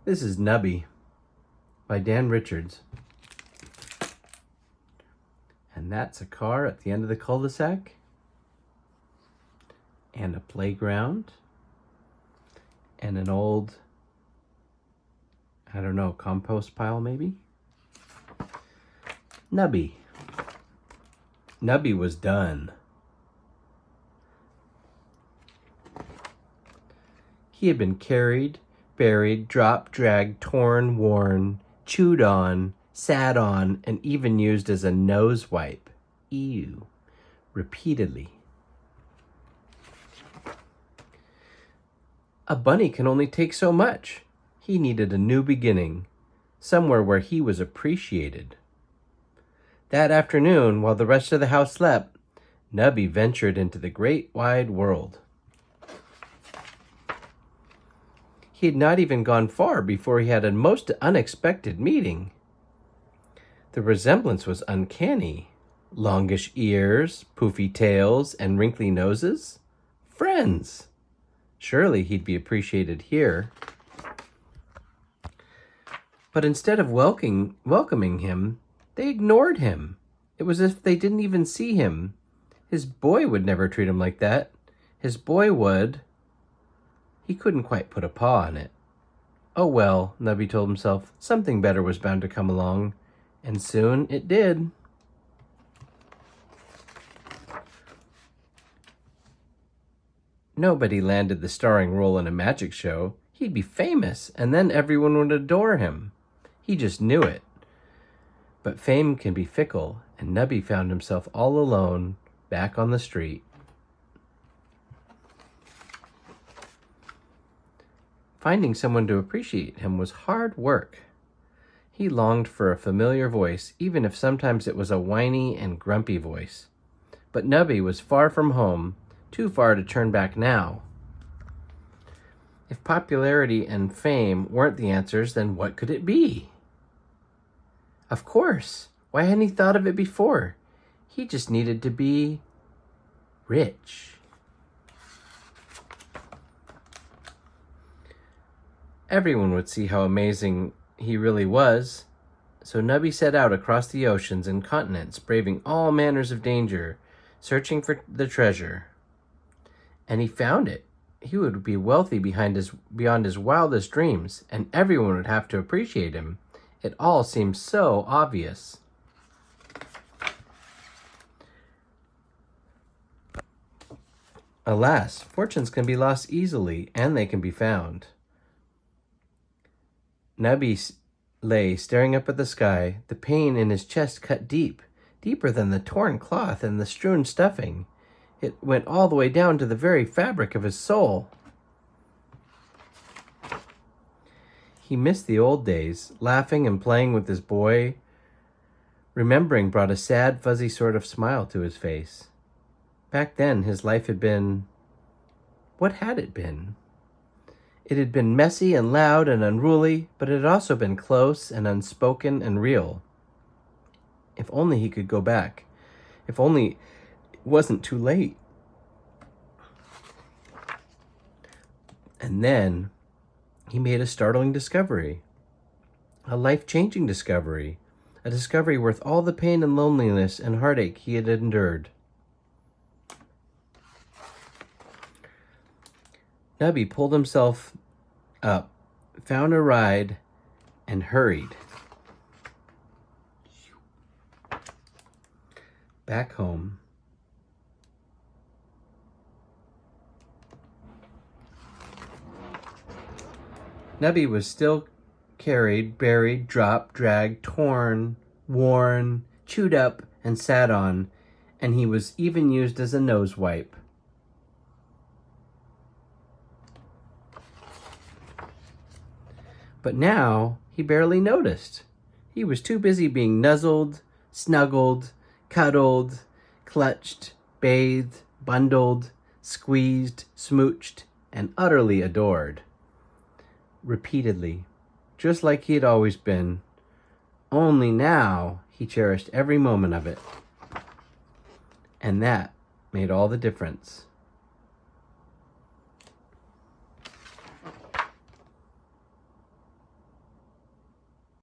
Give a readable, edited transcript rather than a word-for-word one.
This is Nubby by Dan Richards. And that's a car at the end of the cul-de-sac. And a playground. And an old, I don't know, compost pile maybe? Nubby. Nubby was done. He had been carried, buried, dropped, dragged, torn, worn, chewed on, sat on, and even used as a nose wipe. Ew. Repeatedly. A bunny can only take so much. He needed a new beginning, somewhere where he was appreciated. That afternoon, while the rest of the house slept, Nubby ventured into the great wide world. He had not even gone far before he had a most unexpected meeting. The resemblance was uncanny. Longish ears, poofy tails, and wrinkly noses. Friends! Surely he'd be appreciated here. But instead of welcoming him, they ignored him. It was as if they didn't even see him. His boy would never treat him like that. His boy would. He couldn't quite put a paw on it. Oh well, Nubby told himself, something better was bound to come along. And soon it did. Nobody landed the starring role in a magic show. He'd be famous, and then everyone would adore him. He just knew it. But fame can be fickle, and Nubby found himself all alone, back on the street. Finding someone to appreciate him was hard work. He longed for a familiar voice, even if sometimes it was a whiny and grumpy voice. But Nubby was far from home, too far to turn back now. If popularity and fame weren't the answers, then what could it be? Of course. Why hadn't he thought of it before? He just needed to be rich. Everyone would see how amazing he really was. So Nubby set out across the oceans and continents, braving all manners of danger, searching for the treasure. And he found it. He would be wealthy beyond his wildest dreams, and everyone would have to appreciate him. It all seemed so obvious. Alas, fortunes can be lost easily, and they can be found. Nubby lay staring up at the sky, the pain in his chest cut deep, deeper than the torn cloth and the strewn stuffing. It went all the way down to the very fabric of his soul. He missed the old days, laughing and playing with his boy. Remembering brought a sad, fuzzy sort of smile to his face. Back then, his life had been... What had it been? It had been messy and loud and unruly, but it had also been close and unspoken and real. If only he could go back. If only it wasn't too late. And then he made a startling discovery. A life-changing discovery. A discovery worth all the pain and loneliness and heartache he had endured. Nubby pulled himself up, found a ride, and hurried. Back home. Nubby was still carried, buried, dropped, dragged, torn, worn, chewed up, and sat on, and he was even used as a nose wipe. But now he barely noticed. He was too busy being nuzzled, snuggled, cuddled, clutched, bathed, bundled, squeezed, smooched, and utterly adored. Repeatedly, just like he had always been. Only now he cherished every moment of it. And that made all the difference.